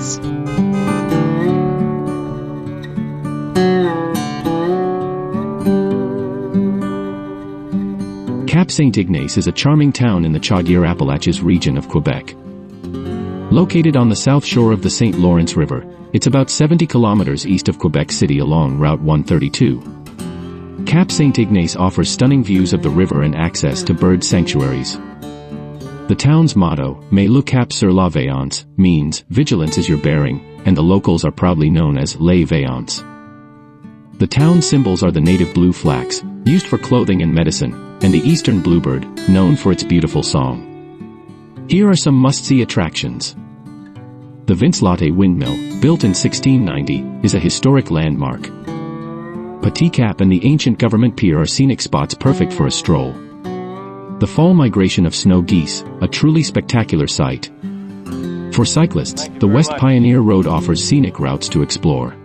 St-Ignace. Cap-Saint-Ignace is a charming town in the Chaudière-Appalaches region of Quebec. Located on the south shore of the St. Lawrence River, it's about 70 kilometers east of Quebec City along Route 132. Cap-Saint-Ignace offers stunning views of the river and access to bird sanctuaries. The town's motto, "Mais le cap sur la veillance," means, vigilance is your bearing, and the locals are proudly known as les veillants. The town's symbols are the native blue flax, used for clothing and medicine, and the eastern bluebird, known for its beautiful song. Here are some must-see attractions. The Vince Latte windmill, built in 1690, is a historic landmark. Petit Cap and the ancient government pier are scenic spots perfect for a stroll. The fall migration of snow geese, a truly spectacular sight. For cyclists, the West Pioneer Road offers scenic routes to explore.